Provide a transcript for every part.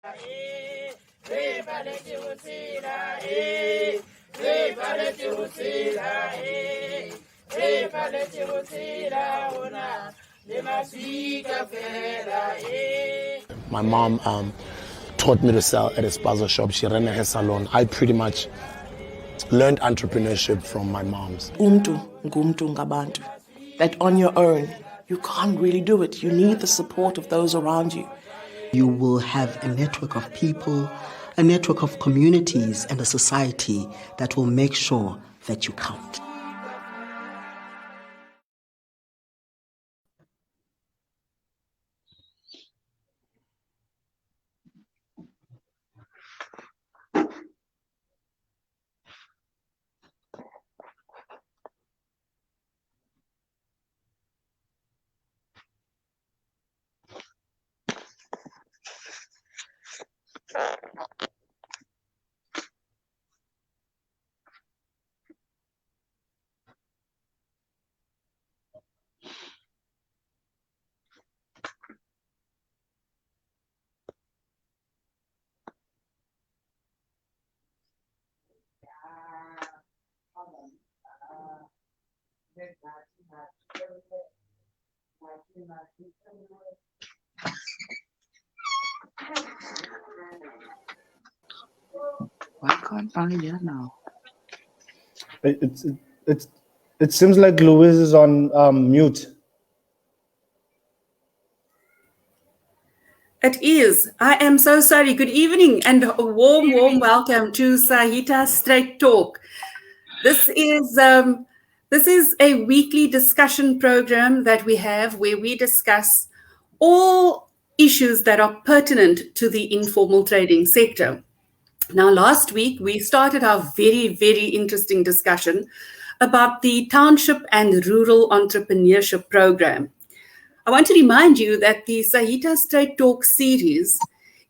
My mom taught me to sell at a spaza shop. She ran a hair salon. I pretty much learned entrepreneurship from my mom's. Umntu ngumntu ngabantu. That on your own, you can't really do it. You need the support of those around you. You will have a network of people, a network of communities, and a society that will make sure that you count. Why can't I hear now? It seems like Louise is on mute. It is. I am so sorry. Good evening and a warm welcome to Saita Straight Talk. This is a weekly discussion program that we have where we discuss all issues that are pertinent to the informal trading sector. Now, last week, we started our very, very interesting discussion about the Township and Rural Entrepreneurship Program. I want to remind you that the Saita Straight Talk series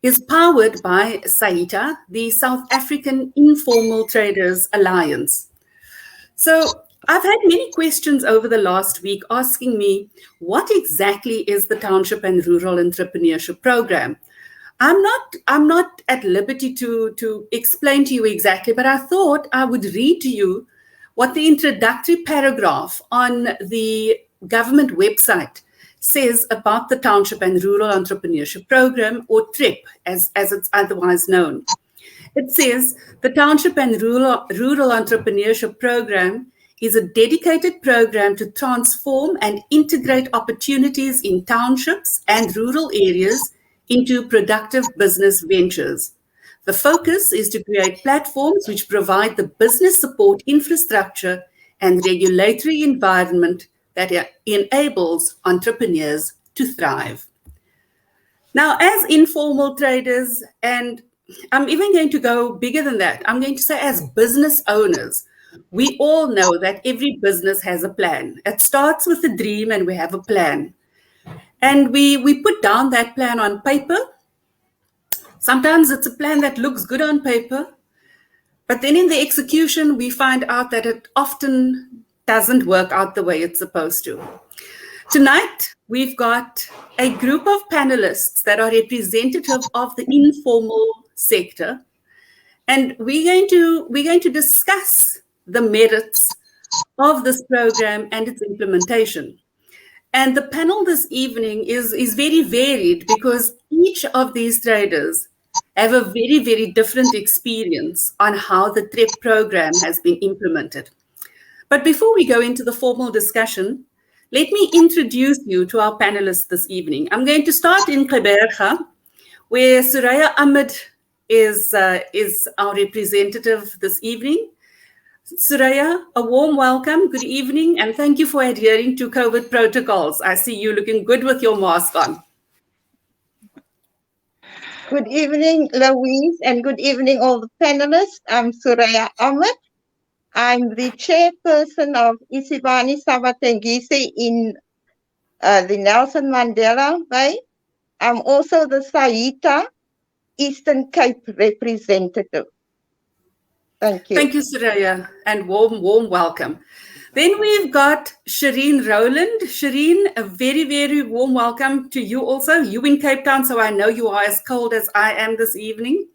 is powered by Saita, the South African Informal Traders Alliance. So I've had many questions over the last week asking me, what exactly is the Township and Rural Entrepreneurship Program? I'm not at liberty to explain to you exactly, but I thought I would read to you what the introductory paragraph on the government website says about the Township and Rural Entrepreneurship Program, or TREP, as it's otherwise known. It says, the Township and Rural Entrepreneurship Program is a dedicated program to transform and integrate opportunities in townships and rural areas into productive business ventures. The focus is to create platforms which provide the business support infrastructure and regulatory environment that enables entrepreneurs to thrive. Now, as informal traders, and I'm even going to go bigger than that, I'm going to say as business owners, we all know that every business has a plan. It starts with a dream and we have a plan. And we put down that plan on paper. Sometimes it's a plan that looks good on paper, but then in the execution, we find out that it often doesn't work out the way it's supposed to. Tonight, we've got a group of panelists that are representative of the informal sector, and we're going to discuss the merits of this program and its implementation. And the panel this evening is very varied because each of these traders have a very, very different experience on how the TREP program has been implemented. But before we go into the formal discussion, let me introduce you to our panelists this evening. I'm going to start in Gqeberha, where Suraya Ahmed is our representative this evening. Suraya, a warm welcome, good evening, and thank you for adhering to COVID protocols. I see you looking good with your mask on. Good evening, Louise, and good evening, all the panelists. I'm Suraya Ahmed. I'm the chairperson of Isibani Sabatengisi in the Nelson Mandela Bay. I'm also the Saita Eastern Cape representative. Thank you. Thank you, Soraya, and warm welcome. Then we've got Shireen Rowland. Shireen, a very, very warm welcome to you also. You in Cape Town, so I know you are as cold as I am this evening.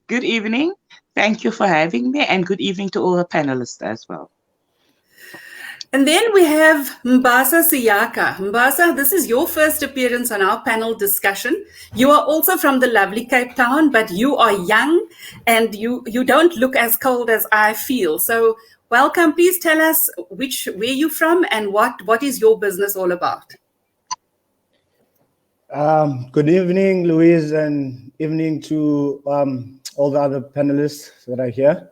Good evening. Thank you for having me, and good evening to all the panelists as well. And then we have Mbasa Siyaka. Mbasa, this is your first appearance on our panel discussion. You are also from the lovely Cape Town, but you are young and you don't look as cold as I feel. So welcome. Please tell us where you're from and what is your business all about? Good evening, Louise, and evening to all the other panelists that are here.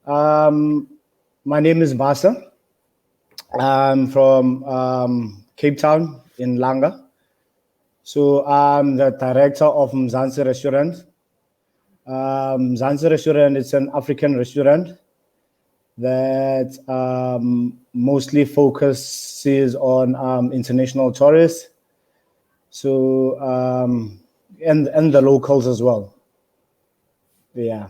My name is Mbasa. I'm from Cape Town in Langa. So I'm the director of Mzansi Restaurant. Mzansi Restaurant is an African restaurant that mostly focuses on international tourists. So and the locals as well. Yeah.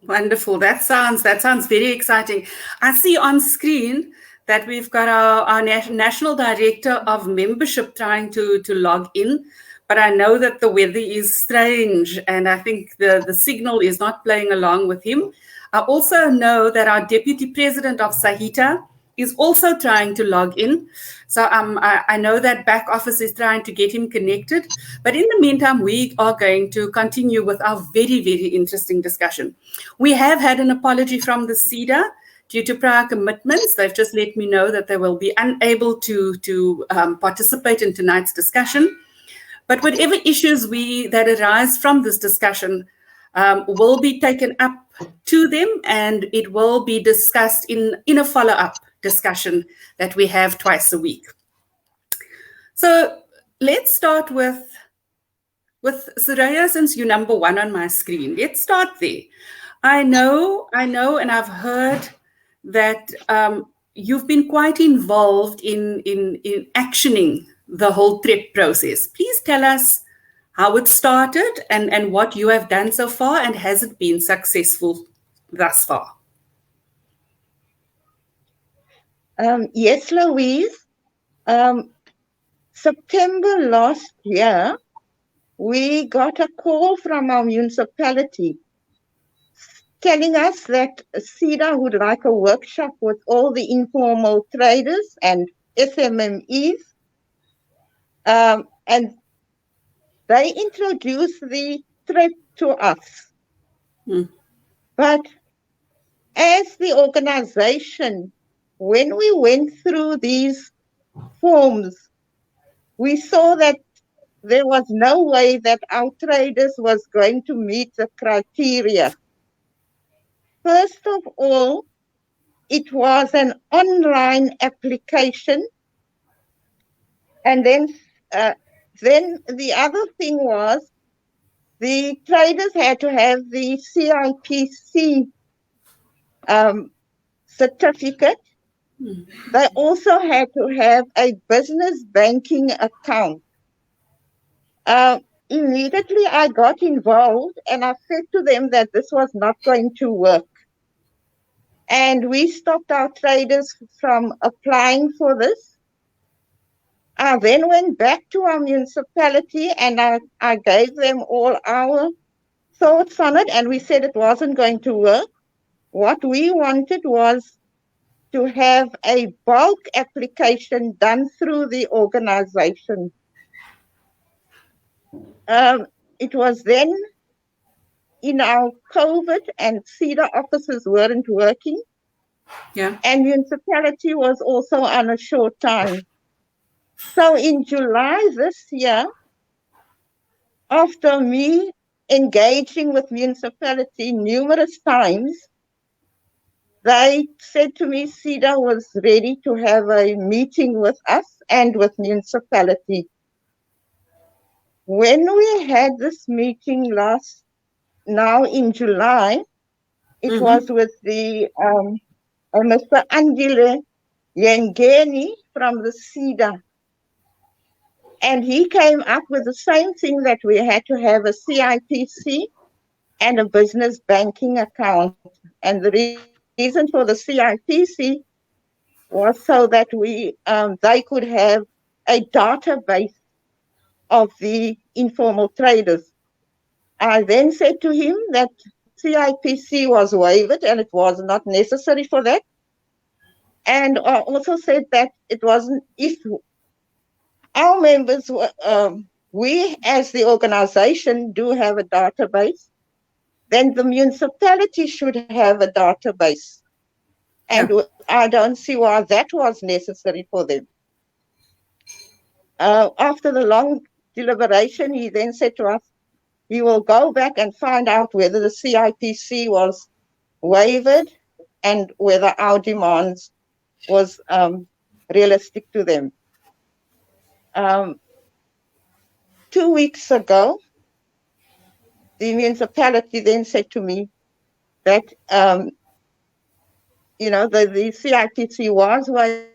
Wonderful. That sounds very exciting. I see on screen that we've got our National Director of Membership trying to log in, but I know that the weather is strange and I think the signal is not playing along with him. I also know that our Deputy President of Saita is also trying to log in. So I know that back office is trying to get him connected. But in the meantime, we are going to continue with our very, very interesting discussion. We have had an apology from the CEDA due to prior commitments. They've just let me know that they will be unable to participate in tonight's discussion. But whatever issues that arise from this discussion will be taken up to them and it will be discussed in a follow-up discussion that we have twice a week. So let's start with Soraya, since you're number one on my screen. Let's start there. I know, and I've heard that you've been quite involved in actioning the whole TREP process. Please tell us how it started and what you have done so far, and has it been successful thus far? Yes, Louise. September last year, we got a call from our municipality telling us that CEDA would like a workshop with all the informal traders and SMMEs. And they introduced the TREP to us. But as the organization, when we went through these forms, we saw that there was no way that our traders was going to meet the criteria. First of all, it was an online application. And then the other thing was the traders had to have the CIPC certificate. They also had to have a business banking account. Immediately I got involved and I said to them that this was not going to work. And we stopped our traders from applying for this. I then went back to our municipality and I gave them all our thoughts on it, and we said it wasn't going to work. What we wanted was to have a bulk application done through the organization. It was then in our COVID and CEDA offices weren't working. Yeah. And municipality was also on a short time. So in July this year, after me engaging with municipality numerous times, they said to me CEDA was ready to have a meeting with us and with municipality. When we had this meeting now in July, it was with the Mr. Andile Yengeni from the CEDA. And he came up with the same thing, that we had to have a CIPC and a business banking account. And the reason for the CIPC was so that they could have a database of the informal traders. I then said to him that CIPC was waived and it was not necessary for that. And I also said that it wasn't, if our members were, we as the organization do have a database, then the municipality should have a database. And I don't see why that was necessary for them. After the long deliberation, he then said to us, he will go back and find out whether the CIPC was waived and whether our demands was realistic to them. 2 weeks ago, the municipality then said to me that, you know, the CIPC was waived.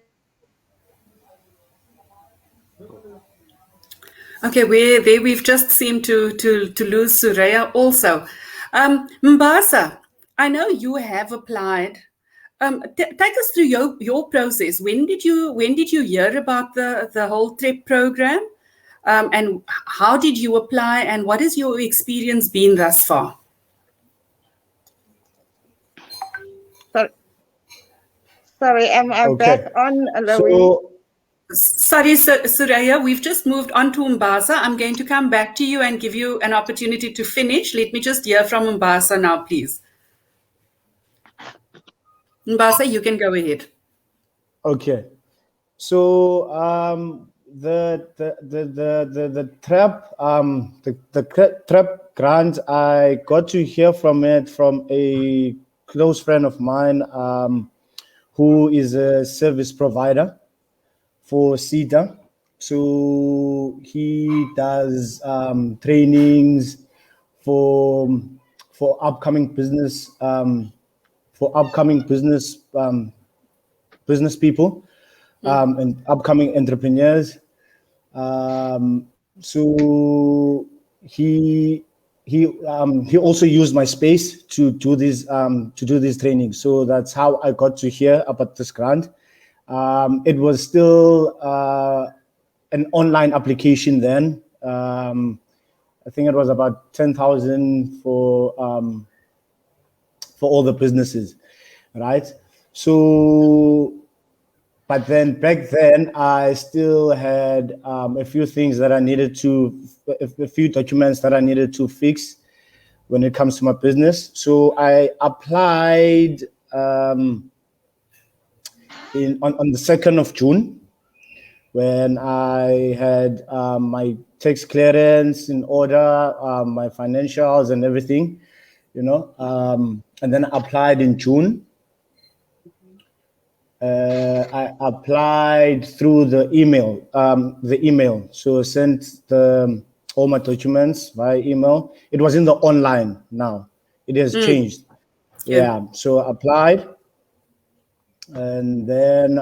Okay, we've just seemed to lose Suraya also. Mbasa, I know you have applied. Take us through your process. When did you hear about the whole TREP program? And how did you apply, and what has your experience been thus far? Sorry, am I back on, Louise? Sorry, Suraya, we've just moved on to Mbasa. I'm going to come back to you and give you an opportunity to finish. Let me just hear from Mbasa now, please. Mbasa, you can go ahead. Okay. So the TREP the TREP grant, I got to hear from it from a close friend of mine who is a service provider for Saita. So he does trainings for upcoming business business people and upcoming entrepreneurs. So he also used my space to do these trainings. So that's how I got to hear about this grant. It was still an online application then. I think it was about 10,000 for all the businesses, right? So, but then back then I still had a few things that I needed to, a few documents that I needed to fix when it comes to my business. So I applied on the 2nd of June, when I had my tax clearance in order, my financials and everything, you know, and then I applied in June. I applied through the email, so I sent all my documents via email. It was in the online now. It has changed. Yeah, so I applied, and then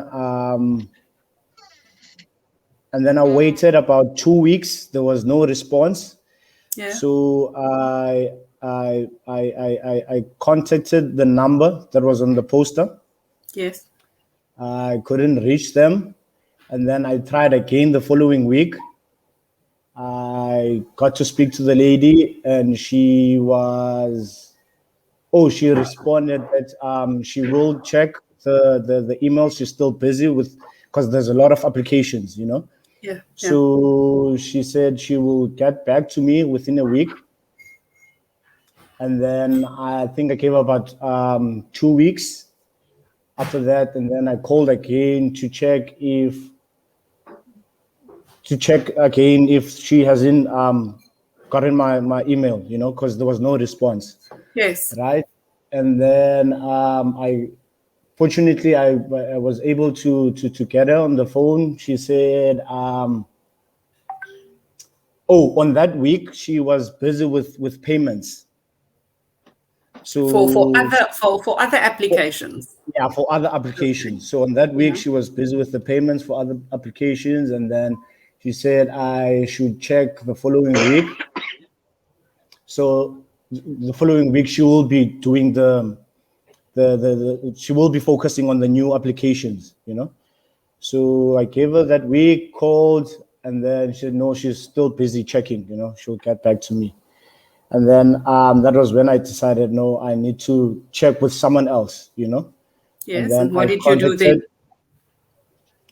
I waited about 2 weeks. There was no response. Yeah. So I contacted the number that was on the poster. Yes. I couldn't reach them, and then I tried again the following week. I got to speak to the lady, and she responded that she will check the email. She's still busy because there's a lot of applications, you know. Yeah. So she said she will get back to me within a week. And then I think I gave about 2 weeks after that, and then I called again to check again if she hasn't gotten my email, you know, because there was no response. Yes. Right. And then fortunately I was able to get her on the phone. She said on that week she was busy with payments. So for other applications. For other applications. So on that week she was busy with the payments for other applications, and then she said I should check the following week. So the following week she will be doing she will be focusing on the new applications, you know. So I gave her that week, called, and then she said, no, she's still busy checking, you know, she'll get back to me. And then that was when I decided, no, I need to check with someone else, you know. Yes, and what did you do then?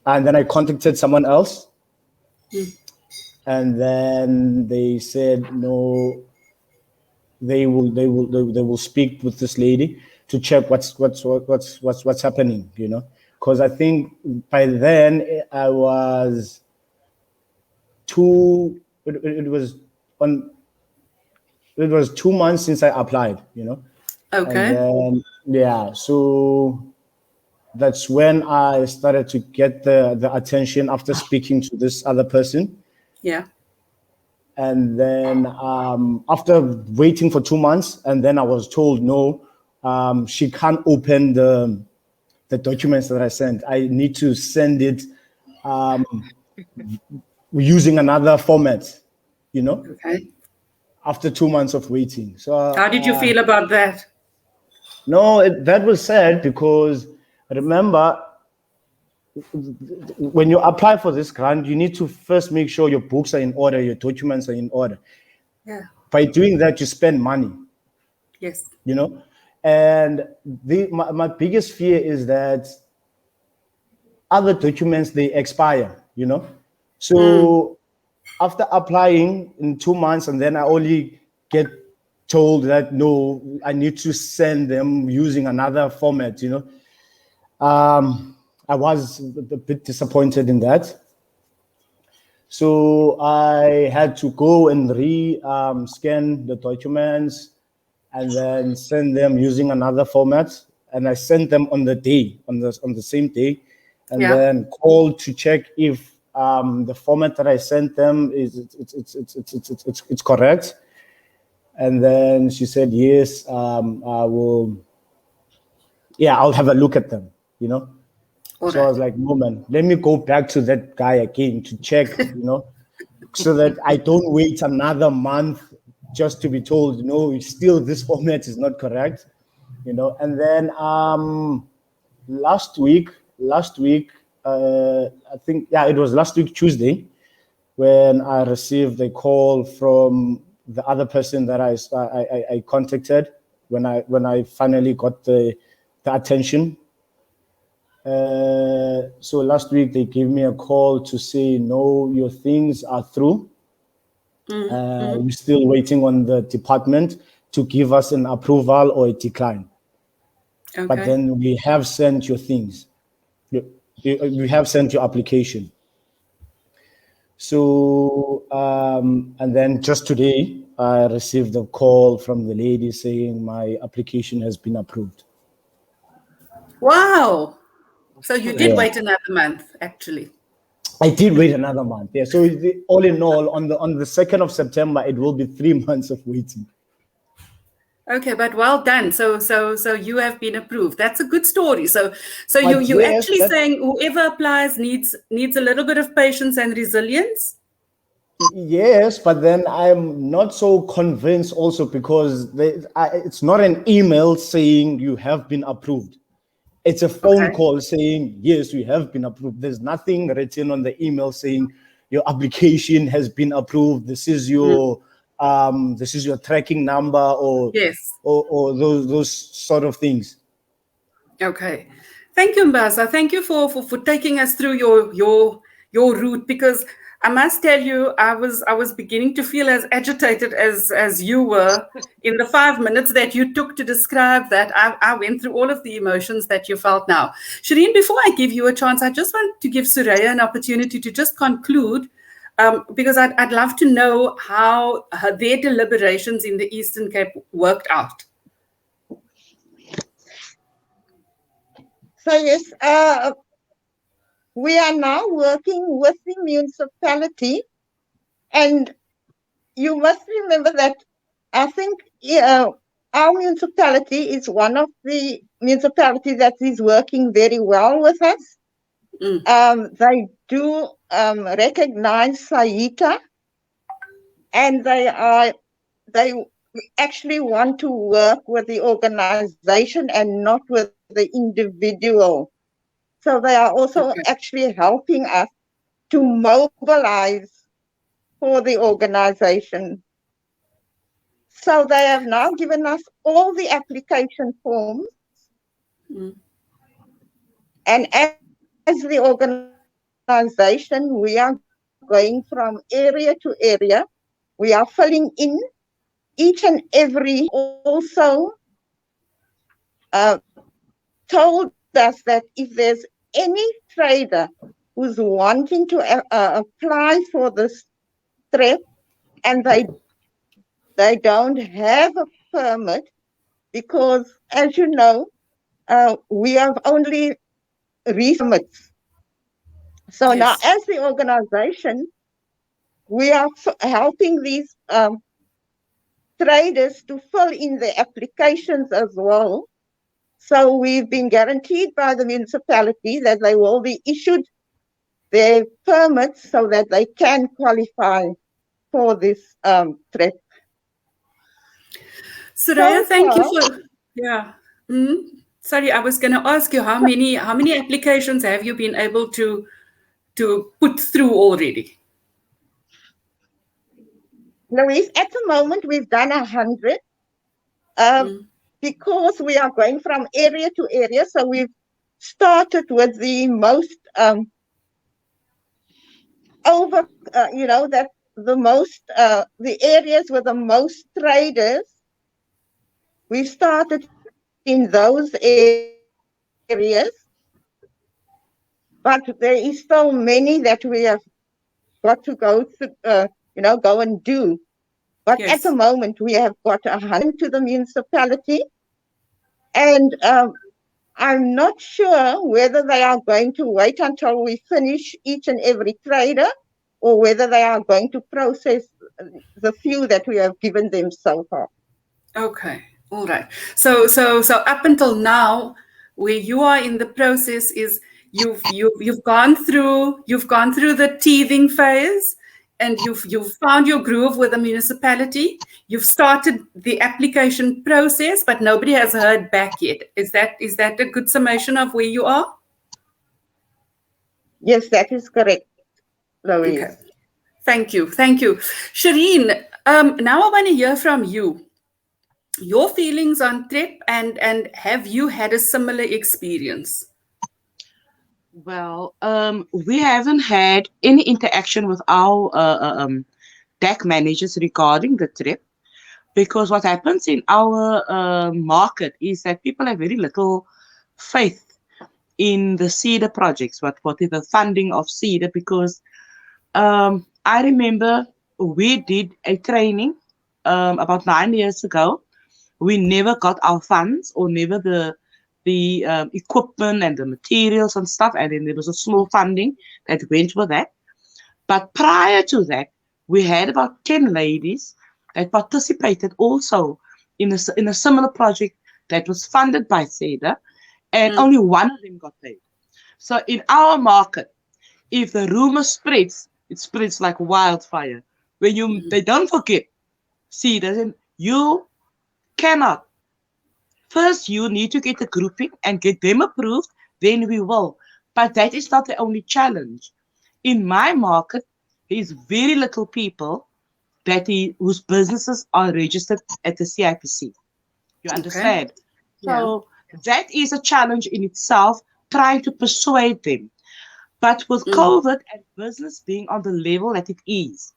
And then I contacted someone else. And then they said, no, they will speak with this lady to check what's happening, you know. Because I think by then I was it was 2 months since I applied, you know. Okay. And then, so that's when I started to get the attention after speaking to this other person. Yeah. And then after waiting for 2 months, and then I was told, no, she can't open the documents that I sent. I need to send it using another format, you know. Okay. After 2 months of waiting. So how did you feel about that? No, that was sad, because remember, when you apply for this grant, you need to first make sure your books are in order, your documents are in order. Yeah. By doing that, you spend money. Yes. You know, and my biggest fear is that other documents, they expire, you know. So after applying in 2 months, and then I only get told that, no, I need to send them using another format, you know. I was a bit disappointed in that. So I had to go and scan the documents and then send them using another format. And I sent them on the day, on the same day, and then called to check if the format that I sent them it's correct. And then she said, yes, I will. Yeah, I'll have a look at them, you know. So I was like, no, man, let me go back to that guy again to check, you know, so that I don't wait another month just to be told, no, still this format is not correct, you know. And then last week, I think, it was last week, Tuesday, when I received a call from the other person that I contacted when I finally got the attention. So last week they gave me a call to say, no, your things are through. We're still waiting on the department to give us an approval or a decline. Okay. But then we have sent your things. We have sent your application. So, and then just today, I received a call from the lady saying my application has been approved. Wow. So you did wait another month, actually. I did wait another month. Yeah. So all in all, on the 2nd of September, it will be 3 months of waiting. Okay, but well done. So you have been approved. That's a good story. So you actually saying whoever applies needs a little bit of patience and resilience. Yes, but then I'm not so convinced also, because it's not an email saying you have been approved. It's a phone call saying, yes, we have been approved. There's nothing written on the email saying your application has been approved. This is your tracking number or those sort of things. Okay. Thank you, Mbasa. Thank you for taking us through your route, because I must tell you, I was beginning to feel as agitated as you were in the 5 minutes that you took to describe that. I went through all of the emotions that you felt now. Shireen, before I give you a chance, I just want to give Suraya an opportunity to just conclude, because I'd love to know how their deliberations in the Eastern Cape worked out. So yes, we are now working with the municipality, and you must remember that I think our municipality is one of the municipalities that is working very well with us. They do recognize Saita, and they we actually want to work with the organization and not with the individual. So they are also actually helping us to mobilize for the organization. So they have now given us all the application forms. And as the organization, we are going from area to area. We are filling in each and every, also told us that if there's any trader who's wanting to apply for this TREP and they don't have a permit, because as you know, we have only permits. So now as the organization, we are helping these traders to fill in the applications as well. So we've been guaranteed by the municipality that they will be issued their permits so that they can qualify for this TREP. Soraya, thank you for, Sorry, I was going to ask you how many applications have you been able to put through already? Louise, at the moment we've done 100 because we are going from area to area. So we've started with the most the areas with the most traders. We started in those areas, but there is still many that we have got to go and do. But at the moment, we have got 100 to the municipality, and I'm not sure whether they are going to wait until we finish each and every trader, or whether they are going to process the few that we have given them so far. Okay, all right. So up until now, where you are in the process is you've gone through the teething phase, and you've found your groove with the municipality. You've started the application process, but nobody has heard back yet. Is that a good summation of where you are? Yes, that is correct, Louise. Okay. Thank you. Shireen, now I want to hear from you. Your feelings on TREP, and have you had a similar experience? Well, we haven't had any interaction with our DAC managers regarding the TREP, because what happens in our market is that people have very little faith in the CEDA projects, what is the funding of CEDA, because I remember we did a training about 9 years ago. We never got our funds, or never the equipment and the materials and stuff, and then there was a small funding that went with that. But prior to that, we had about 10 ladies that participated also in a similar project that was funded by SEDA, and only one of them got paid. So in our market, if the rumor spreads, it spreads like wildfire. When they don't forget SEDA, then you cannot. First, you need to get a grouping and get them approved, then we will. But that is not the only challenge. In my market, there is very little people whose businesses are registered at the CIPC. You understand? Okay. So that is a challenge in itself, trying to persuade them. But with COVID and business being on the level that it is,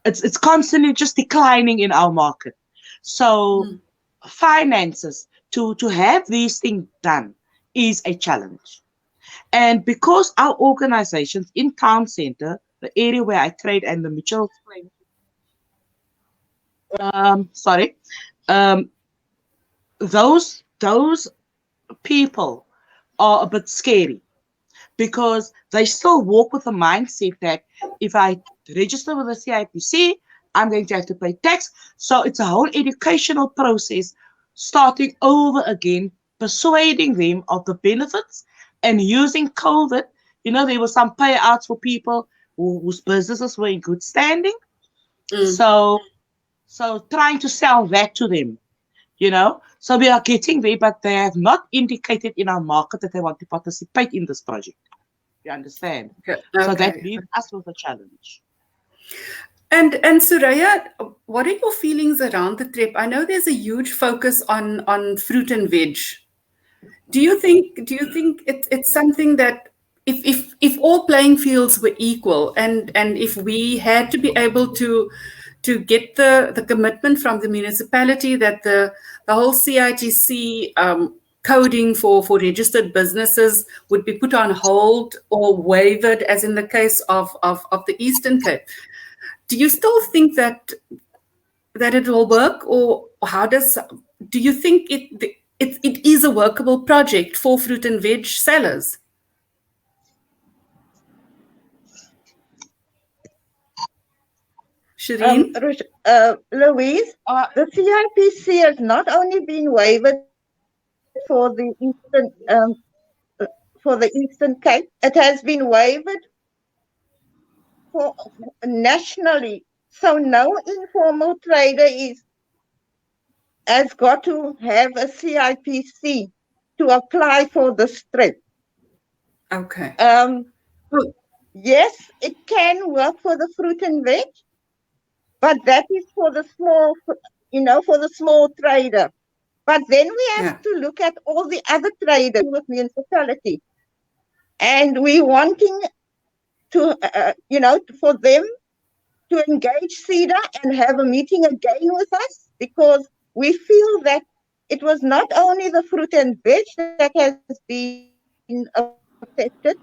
it's constantly just declining in our market. So finances to have these things done is a challenge. And because our organizations in Town Center, the area where I trade, and the Mitchell, those people are a bit scary, because they still walk with the mindset that if I register with the CIPC, I'm going to have to pay tax. So it's a whole educational process, starting over again, persuading them of the benefits, and using COVID. There were some payouts for people whose businesses were in good standing. So So trying to sell that to them, you know. So we are getting there, but they have not indicated in our market that they want to participate in this project. You understand? Okay. So that Okay. leaves us with a challenge. And Suraya, what are your feelings around the TREP? I know there's a huge focus on fruit and veg. Do you think it's something that if all playing fields were equal and if we had to be able to get the commitment from the municipality that the whole CITC coding for registered businesses would be put on hold or waived, as in the case of the Eastern Cape, do you still think that it will work, or do you think it is a workable project for fruit and veg sellers? Shireen? Louise, the CIPC has not only been waived for the Eastern Cape, it has been waived for nationally. So no informal trader has got to have a CIPC to apply for the TREP. Okay. Yes, it can work for the fruit and veg, but that is for the small, for the small trader. But then we have to look at all the other traders with municipality, and we wanting to, for them to engage CEDA and have a meeting again with us, because we feel that it was not only the fruit and veg that has been affected,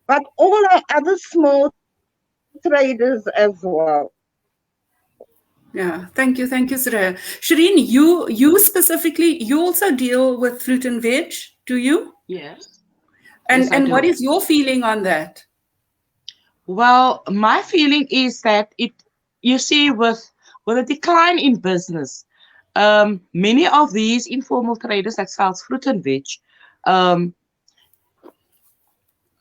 but all our other small traders as well. Yeah, thank you, Suraya. Shireen, you specifically, you also deal with fruit and veg, do you? Yes. And what is your feeling on that? Well, my feeling is that you see, with a decline in business, many of these informal traders that sell fruit and veg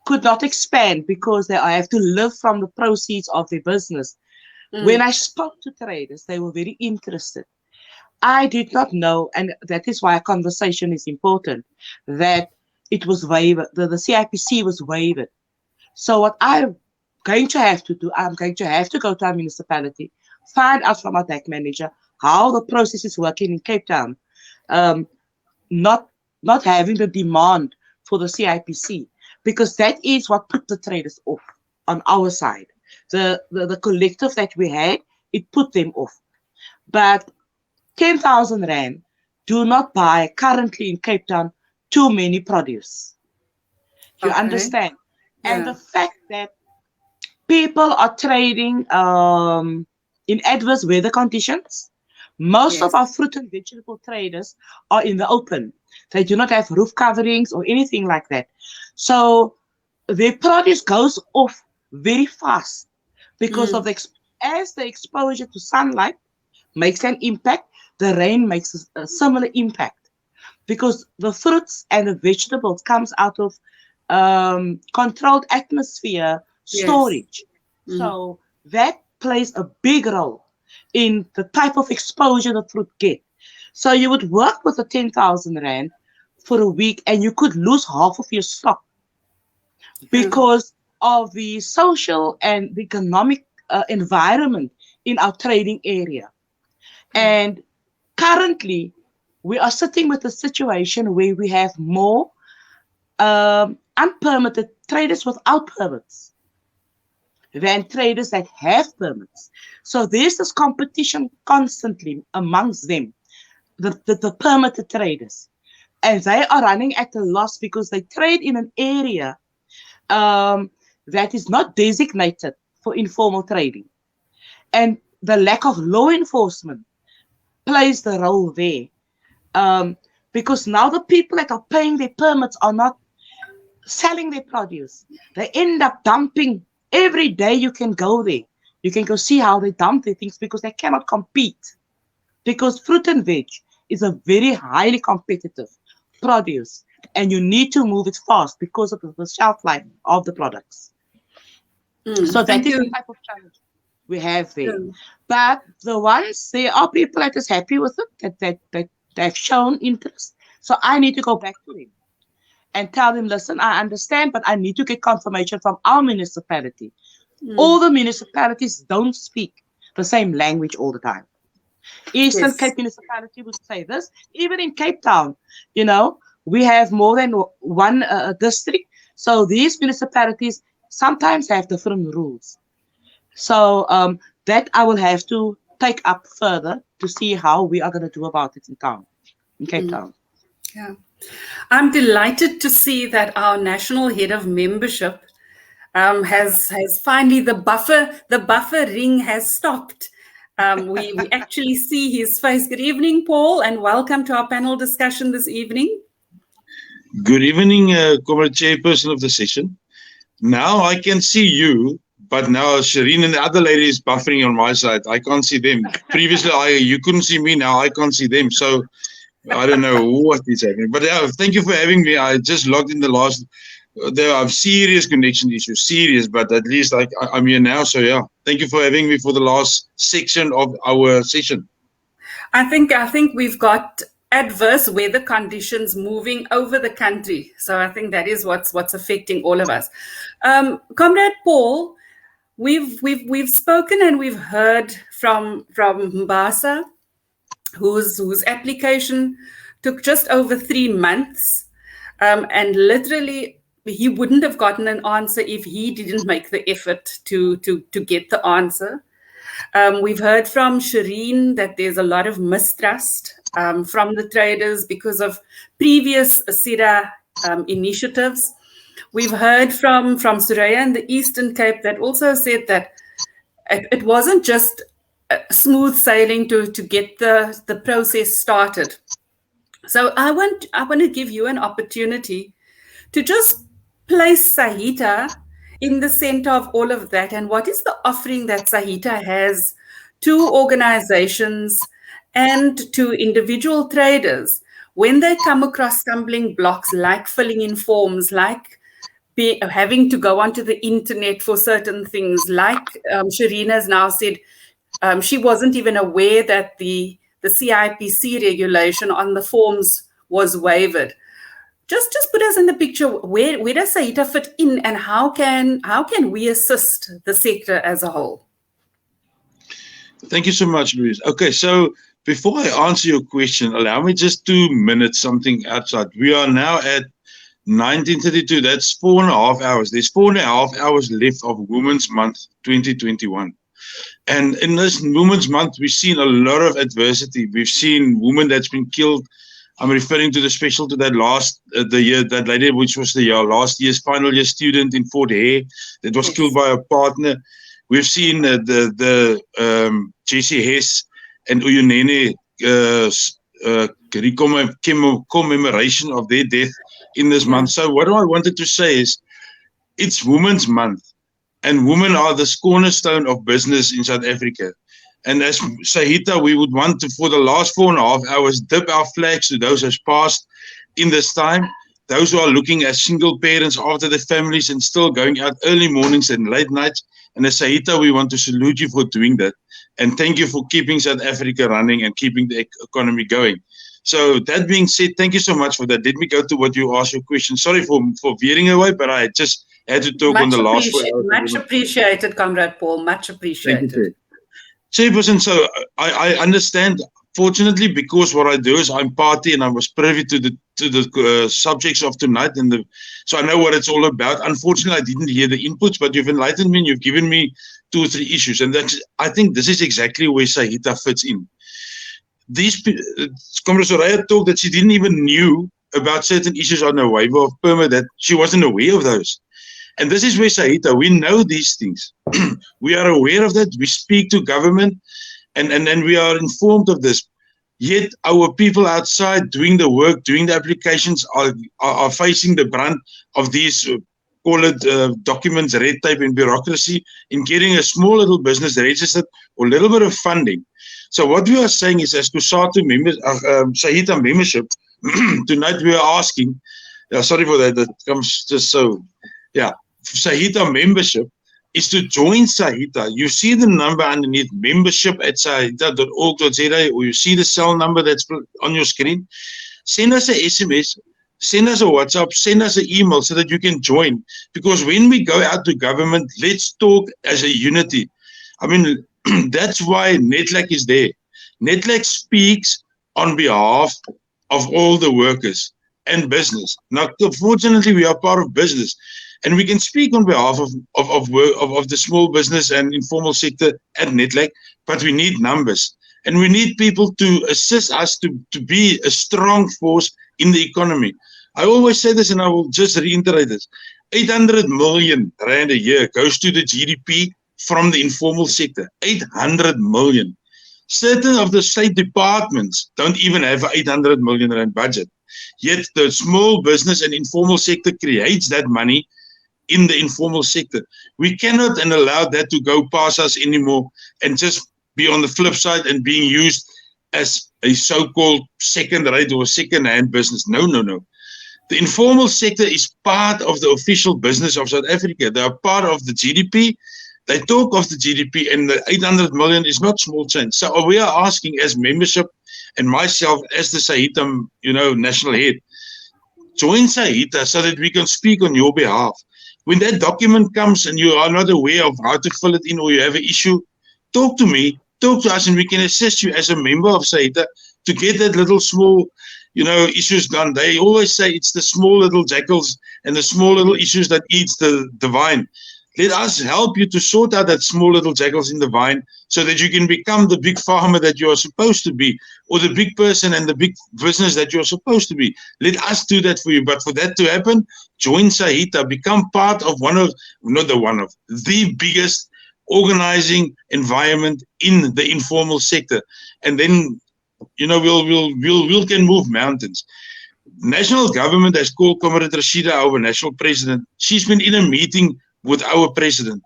could not expand because they have to live from the proceeds of their business. When I spoke to traders, they were very interested. I did not know, and that is why a conversation is important, that it was waived, the CIPC was waived. So what I'm going to have to do, I'm going to have to go to our municipality, find out from our DAC manager how the process is working in Cape Town, not having the demand for the CIPC, because that is what put the traders off on our side. The collective that we had, it put them off. But 10,000 Rand do not buy currently in Cape Town too many produce. You understand? Yeah. And the fact that people are trading in adverse weather conditions, most of our fruit and vegetable traders are in the open. They do not have roof coverings or anything like that. So their produce goes off very fast because of as the exposure to sunlight makes an impact, the rain makes a similar impact, because the fruits and the vegetables comes out of controlled atmosphere storage. So that plays a big role in the type of exposure the fruit get. So you would work with a 10,000 Rand for a week and you could lose half of your stock because of the social and the economic environment in our trading area. And currently, we are sitting with a situation where we have more unpermitted traders without permits than traders that have permits. So there's this competition constantly amongst them, the permitted traders. And they are running at a loss because they trade in an area that is not designated for informal trading. And the lack of law enforcement plays the role there. Because now the people that are paying their permits are not selling their produce. They end up dumping. Every day you can go there. You can go see how they dump their things because they cannot compete. Because fruit and veg is a very highly competitive produce and you need to move it fast because of the shelf life of the products. So that is the type of challenge. we have there. Mm. But there are people that is happy with it, that they've shown interest. So I need to go back to them and tell them, listen, I understand, but I need to get confirmation from our municipality. All the municipalities don't speak the same language all the time. Eastern Cape Municipality would say this. Even in Cape Town, we have more than one district. So these municipalities sometimes have different rules. So that I will have to take up further to see how we are going to do about it in Cape Town. Yeah. I'm delighted to see that our national head of membership has finally, the buffer ring has stopped. We actually see his face. Good evening, Paul, and welcome to our panel discussion this evening. Good evening, Comrade Chairperson of the session. Now I can see you, but now Shireen and the other lady is buffering on my side. I can't see them. Previously, you couldn't see me. Now I can't see them. So I don't know what is happening. But thank you for having me. I just logged in the last. There are serious connection issues, serious, but at least I'm here now. So yeah, thank you for having me for the last section of our session. I think we've got adverse weather conditions moving over the country. So I think that is what's affecting all of us. Comrade Paul, we've spoken and we've heard from Mbasa, whose application took just over 3 months, and literally he wouldn't have gotten an answer if he didn't make the effort to get the answer. We've heard from Shireen that there's a lot of mistrust from the traders because of previous CIRA initiatives. We've heard from Suraya in the Eastern Cape that also said that it wasn't just smooth sailing to get the process started. So I want to give you an opportunity to just place Saita in the center of all of that, and what is the offering that Saita has to organizations and to individual traders when they come across stumbling blocks like filling in forms, like having to go onto the internet for certain things, like Shireen has now said she wasn't even aware that the CIPC regulation on the forms was waived. Just put us in the picture. Where does Saita fit in, and how can we assist the sector as a whole? Thank you so much, Louise. Okay, so before I answer your question, allow me just 2 minutes, something outside. We are now at 1932. That's 4.5 hours. There's 4.5 hours left of Women's Month 2021. And in this Women's Month, we've seen a lot of adversity. We've seen women that's been killed. I'm referring to the special to that that lady, which was last year's final year student in Fort Hare that was killed by a partner. We've seen the Jessie Hess and Uyunene commemoration of their death in this month. So what I wanted to say is, it's Women's Month, and women are the cornerstone of business in South Africa. And as Saita, we would want to, for the last 4.5 hours, dip our flags to those who have passed in this time, those who are looking as single parents after their families and still going out early mornings and late nights. And as Saita, we want to salute you for doing that. And thank you for keeping South Africa running and keeping the economy going. So that being said, thank you so much for that. Let me go to what you asked your question. Sorry for veering away, but I just had to talk on the last 4 hours. Much appreciated, Comrade Paul. Much appreciated. Thank you. Chairperson, so I understand. Fortunately, because what I do is I'm party and I was privy to the subjects of tonight, so I know what it's all about. Unfortunately, I didn't hear the inputs, but you've enlightened me and you've given me 2 or 3 issues, and I think this is exactly where Saita fits in. Comrade Soraya talked that she didn't even knew about certain issues on the waiver of permit, that she wasn't aware of those. And this is where Saita, we know these things. We are aware of that. We speak to government and we are informed of this. Yet our people outside doing the work, doing the applications are facing the brunt of these, call it documents, red tape and bureaucracy in getting a small little business registered or a little bit of funding. So what we are saying is, as COSATU members, Saita membership, tonight we are asking, sorry for that, that comes just so, yeah. Saita membership is to join Saita. You see the number underneath, membership at saita.org.za, or you see the cell number that's on your screen. Send us a SMS, send us a WhatsApp, send us an email so that you can join. Because when we go out to government, let's talk as a unity. I mean, that's why NETLAC is there. NETLAC speaks on behalf of all the workers and business. Now, fortunately, we are part of business, and we can speak on behalf of the small business and informal sector at NETLAC, but we need numbers. And we need people to assist us to be a strong force in the economy. I always say this, and I will just reiterate this. 800 million rand a year goes to the GDP from the informal sector. 800 million. Certain of the state departments don't even have an 800 million rand budget. Yet the small business and informal sector creates that money in the informal sector. We cannot and allow that to go past us anymore and just be on the flip side and being used as a so-called second-rate or second-hand business. No, no, no. The informal sector is part of the official business of South Africa. They are part of the GDP. They talk of the GDP, and the 800 million is not small change. So we are asking as membership and myself as the Saita, national head, join Saita so that we can speak on your behalf. When that document comes and you are not aware of how to fill it in or you have an issue, talk to me, talk to us, and we can assist you as a member of Saita to get that little small, issues done. They always say it's the small little jackals and the small little issues that eats the vine. Let us help you to sort out that small little jackals in the vine so that you can become the big farmer that you are supposed to be, or the big person and the big business that you are supposed to be. Let us do that for you. But for that to happen, join Saita, become part of the biggest organizing environment in the informal sector. And then, we can move mountains. National government has called Comrade Rashida, our national president. She's been in a meeting with our president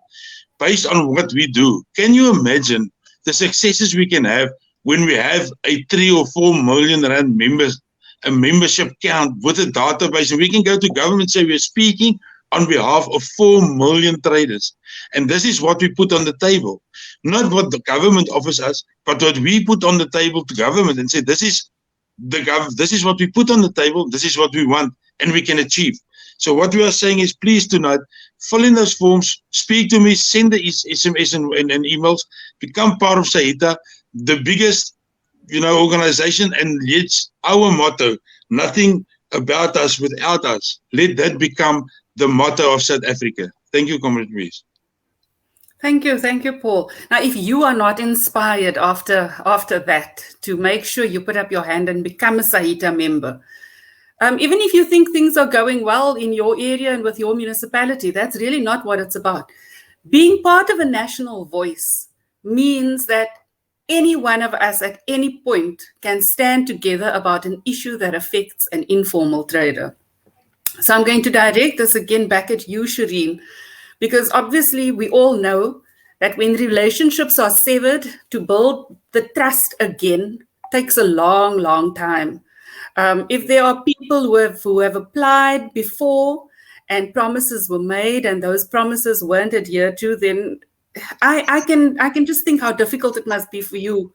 based on what we do. Can you imagine the successes we can have when we have a 3 or 4 million rand members, a membership count with a database, and we can go to government and say we're speaking on behalf of 4 million traders. And this is what we put on the table. Not what the government offers us, but what we put on the table to government and say, this is what we put on the table, this is what we want, and we can achieve. So what we are saying is, please tonight, fill in those forms, speak to me, send the SMS and emails, become part of Saita, the biggest, organization, and it's our motto, nothing about us without us. Let that become the motto of South Africa. Thank you, Comrade Louise. Thank you, Paul. Now, if you are not inspired after that to make sure you put up your hand and become a Saita member, even if you think things are going well in your area and with your municipality, that's really not what it's about. Being part of a national voice means that any one of us at any point can stand together about an issue that affects an informal trader. So I'm going to direct this again back at you, Shireen, because obviously we all know that when relationships are severed, to build the trust again takes a long, long time. If there are people who have applied before and promises were made and those promises weren't adhered to, then I can just think how difficult it must be for you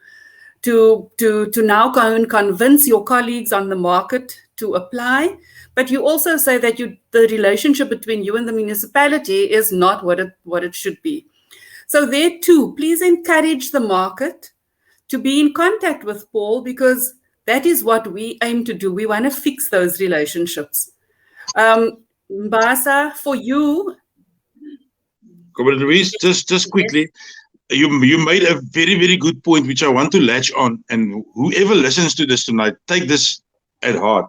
to now go and convince your colleagues on the market to apply. But you also say that the relationship between you and the municipality is not what it should be. So there too, please encourage the market to be in contact with Paul, because that is what we aim to do. We want to fix those relationships. Mbasa, for you. Comrade Louise, just quickly, you made a very, very good point, which I want to latch on. And whoever listens to this tonight, take this at heart.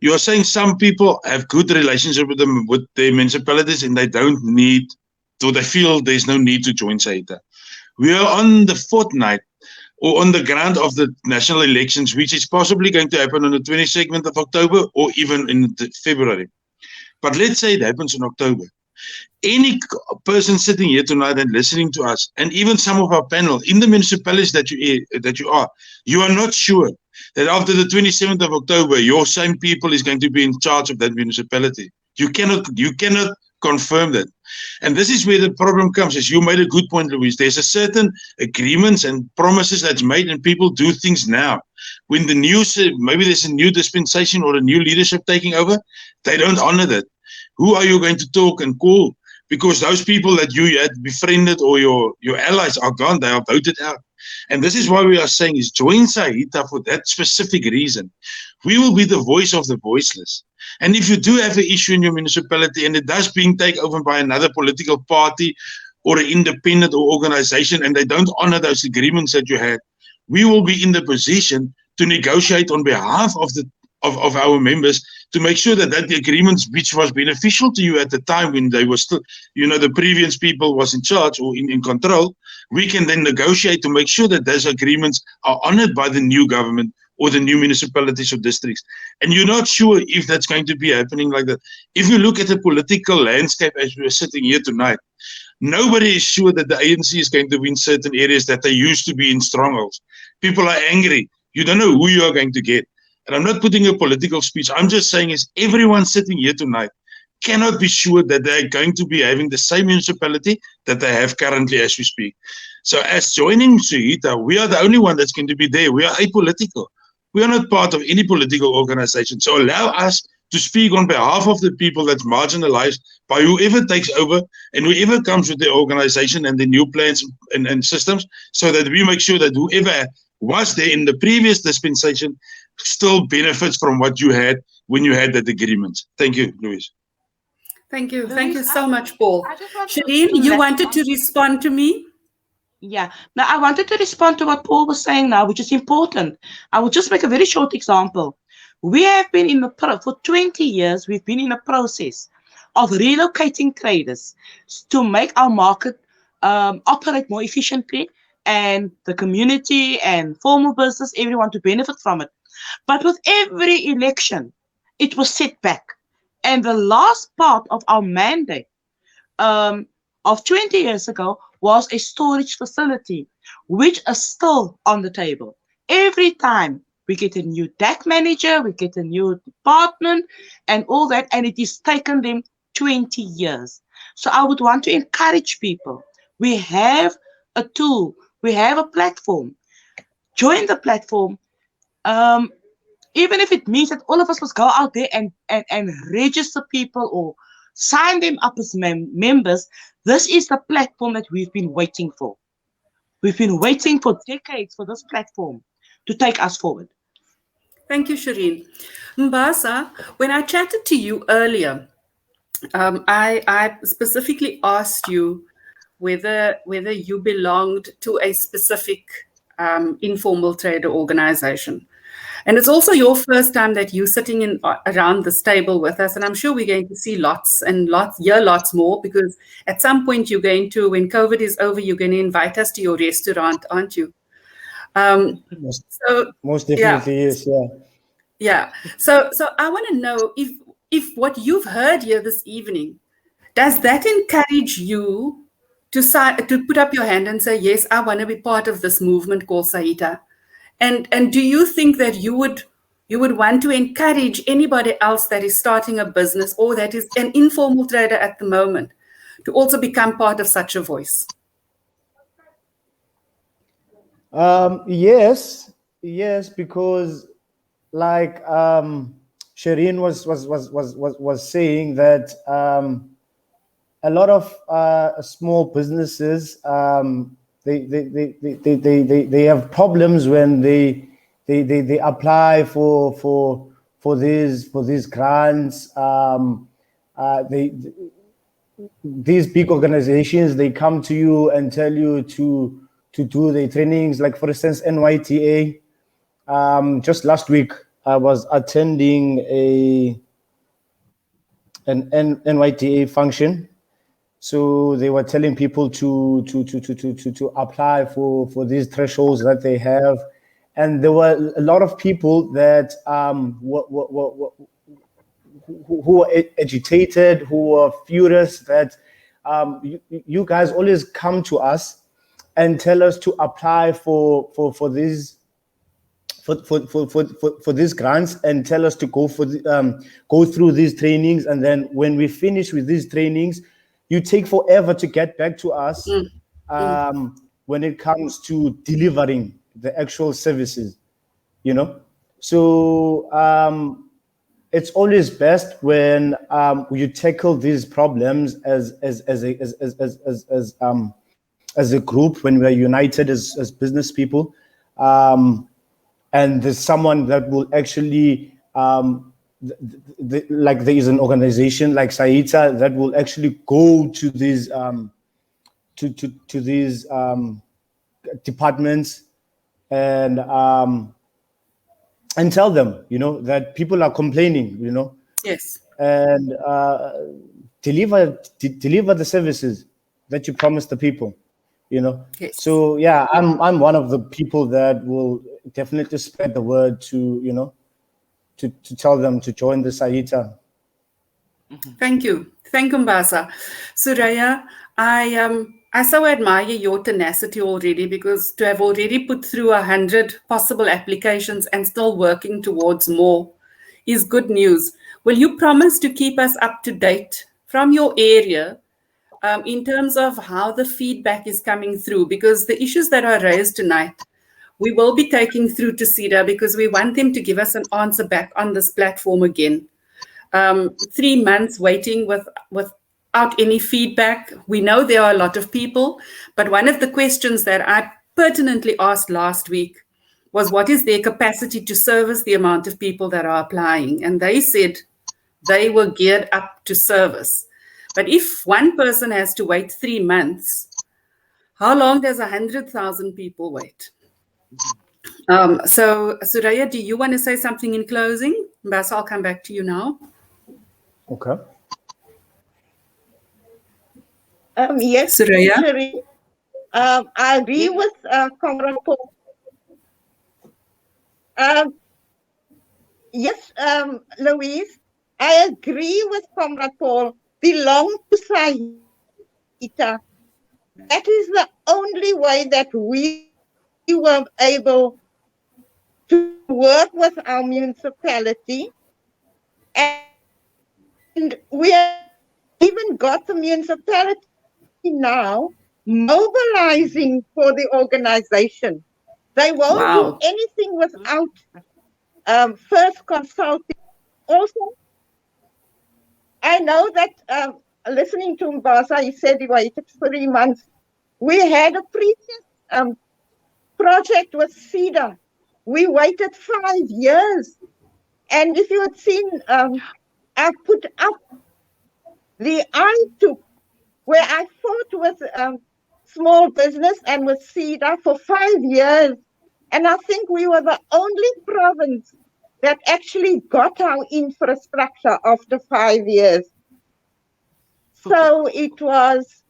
You are saying some people have good relationship with their municipalities and they don't need, so they feel there's no need to join Saita. We are on the fortnight or on the ground of the national elections, which is possibly going to happen on the 22nd of October or even in February. But let's say it happens in October. Any person sitting here tonight and listening to us, and even some of our panel in the municipalities that you are not sure that after the 27th of October, your same people is going to be in charge of that municipality. You cannot confirmed it. And this is where the problem comes, as you made a good point, Louise. There's a certain agreements and promises that's made, and people do things now. When the news, maybe there's a new dispensation or a new leadership taking over, they don't honor that. Who are you going to talk and call? Because those people that you had befriended or your allies are gone, they are voted out. And this is why we are saying is join Saita for that specific reason. We will be the voice of the voiceless. And if you do have an issue in your municipality and it does being taken over by another political party or an independent or organization and they don't honor those agreements that you had, we will be in the position to negotiate on behalf of our members to make sure that the agreements which was beneficial to you at the time when they were still, the previous people was in charge or in control, we can then negotiate to make sure that those agreements are honored by the new government or the new municipalities or districts. And you're not sure if that's going to be happening like that. If you look at the political landscape as we're sitting here tonight, nobody is sure that the ANC is going to win certain areas that they used to be in strongholds. People are angry. You don't know who you are going to get. And I'm not putting a political speech. I'm just saying is everyone sitting here tonight cannot be sure that they're going to be having the same municipality that they have currently as we speak. So as joining Saita, we are the only one that's going to be there. We are apolitical. We are not part of any political organization. So allow us to speak on behalf of the people that's marginalized by whoever takes over and whoever comes with the organization and the new plans and systems, so that we make sure that whoever was there in the previous dispensation still benefits from what you had when you had that agreement. Thank you, Louise. Thank you. Thank you so much, Paul. Shireen, you wanted to respond to me? Yeah. Now, I wanted to respond to what Paul was saying now, which is important. I will just make a very short example. We have been for 20 years, we've been in a process of relocating traders to make our market operate more efficiently, and the community and formal business, everyone to benefit from it. But with every election, it was set back. And the last part of our mandate of 20 years ago was a storage facility, which is still on the table. Every time we get a new DAC manager, we get a new department and all that, and it has taken them 20 years. So I would want to encourage people. We have a tool. We have a platform. Join the platform. Even if it means that all of us must go out there and register people or sign them up as members, this is the platform that we've been waiting for. We've been waiting for decades for this platform to take us forward. Thank you, Shireen. Mbasa, when I chatted to you earlier, I specifically asked you whether you belonged to a specific informal trader organization. And it's also your first time that you're sitting around this table with us. And I'm sure we're going to see lots more, because at some point you're going to, when COVID is over, you're going to invite us to your restaurant, aren't you? Most definitely, yes, yeah. Yeah. So I want to know if what you've heard here this evening, does that encourage you to put up your hand and say, yes, I want to be part of this movement called Saita? And do you think that you would want to encourage anybody else that is starting a business or that is an informal trader at the moment to also become part of such a voice? Yes, because like Shireen was saying that a lot of small businesses they have problems when they apply for these grants. These big organizations, they come to you and tell you to do the trainings. Like for instance, NYTA. Just last week, I was attending an NYTA function. So they were telling people to apply for these thresholds that they have, and there were a lot of people that who were agitated, who were furious that you guys always come to us and tell us to apply for these for these grants and tell us to go go through these trainings, and then when we finish with these trainings, you take forever to get back to us when it comes to delivering the actual services, So it's always best when you tackle these problems as a group, when we're united as business people, and there's someone that will actually like there is an organization like Saita that will actually go to these to these departments and tell them, that people are complaining, Yes. and deliver the services that you promise the people, Yes. So yeah, I'm one of the people that will definitely spread the word to to tell them to join the Saita. Thank you, Mbasa. Suraya, I so admire your tenacity already, because to have already put through 100 possible applications and still working towards more is good news. Will you promise to keep us up to date from your area in terms of how the feedback is coming through? Because the issues that are raised tonight, we will be taking through to CEDA, because we want them to give us an answer back on this platform again. 3 months waiting without any feedback. We know there are a lot of people, but one of the questions that I pertinently asked last week was, what is their capacity to service the amount of people that are applying? And they said they were geared up to service. But if one person has to wait 3 months, how long does 100,000 people wait? So, Suraya, do you want to say something in closing? Mbasa, I'll come back to you now. Okay. Yes, Suraya? Shireen. I agree with Comrade Paul. Yes, Louise, I agree with Comrade Paul. Belong to Saita. That is the only way that we were able to work with our municipality, and we have even got the municipality now mobilizing for the organization. They won't do anything without first consulting. Also, I know that listening to Mbasa, he said he waited 3 months. We had a previous project with CEDA. We waited 5 years. And if you had seen, I put up the I-2, where I fought with small business and with CEDA for 5 years. And I think we were the only province that actually got our infrastructure after 5 years. So it was,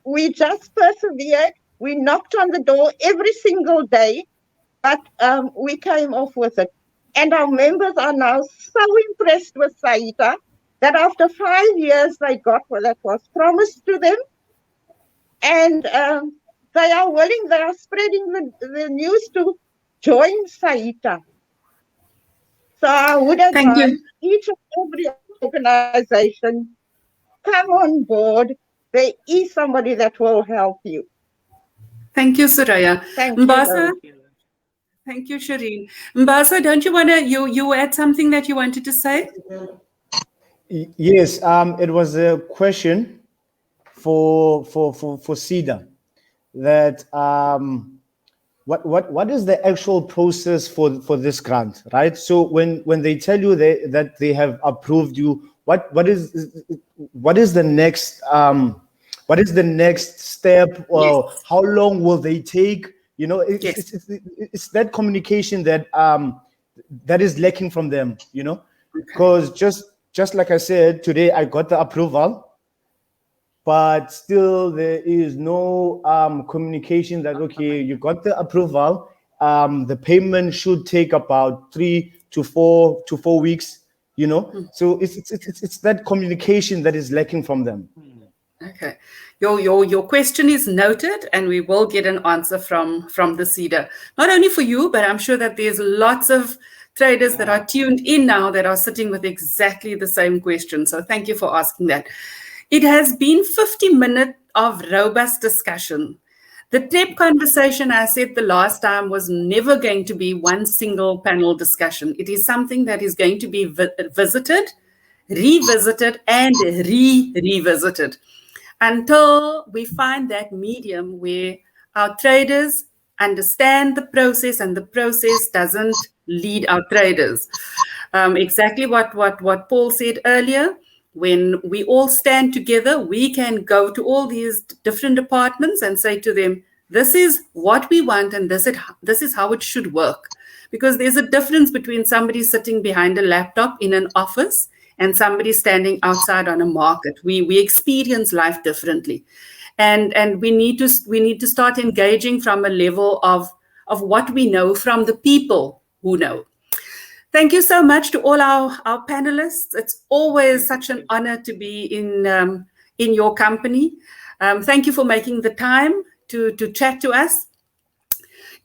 we just persevered. We knocked on the door every single day, but we came off with it. And our members are now so impressed with Saita that after 5 years, they got what that was promised to them. And they are willing, they are spreading the news to join Saita. So I would advise each and every organization, come on board. There is somebody that will help you. Thank you, Suraya. Thank Mbasa, you. thank you, Shireen. Mbasa, don't you want to, you had something that you wanted to say? Yes, it was a question for CEDA that what is the actual process for this grant, right? So when they tell you that they have approved you, what is the next step, or how long will they take? It's that communication that that is lacking from them, because just like I said, today I got the approval, but still there is no communication that, okay, you got the approval, the payment should take about 3 to 4 weeks, So it's that communication that is lacking from them. Okay. Your question is noted, and we will get an answer from the CEDA. Not only for you, but I'm sure that there's lots of traders that are tuned in now that are sitting with exactly the same question. So thank you for asking that. It has been 50 minutes of robust discussion. The TREP conversation, I said the last time, was never going to be one single panel discussion. It is something that is going to be visited, revisited, and revisited until we find that medium where our traders understand the process and the process doesn't lead our traders. Exactly what Paul said earlier. When we all stand together, we can go to all these different departments and say to them, this is what we want and this is how it should work. Because there's a difference between somebody sitting behind a laptop in an office and somebody standing outside on a market. We experience life differently. And we need to start engaging from a level of what we know from the people who know. Thank you so much to all our panelists. It's always such an honor to be in your company. Thank you for making the time to chat to us.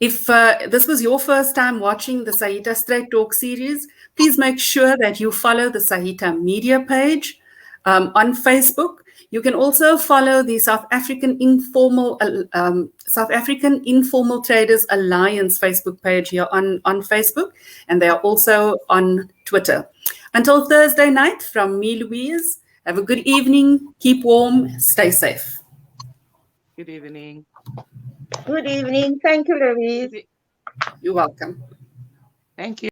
If this was your first time watching the Saita Straight Talk series, please make sure that you follow the Saita media page on Facebook. You can also follow the South African Informal Traders Alliance Facebook page here on Facebook, and they are also on Twitter. Until Thursday night, from me, Louise, have a good evening, keep warm, stay safe. Good evening. Good evening. Thank you, Louise. You're welcome. Thank you.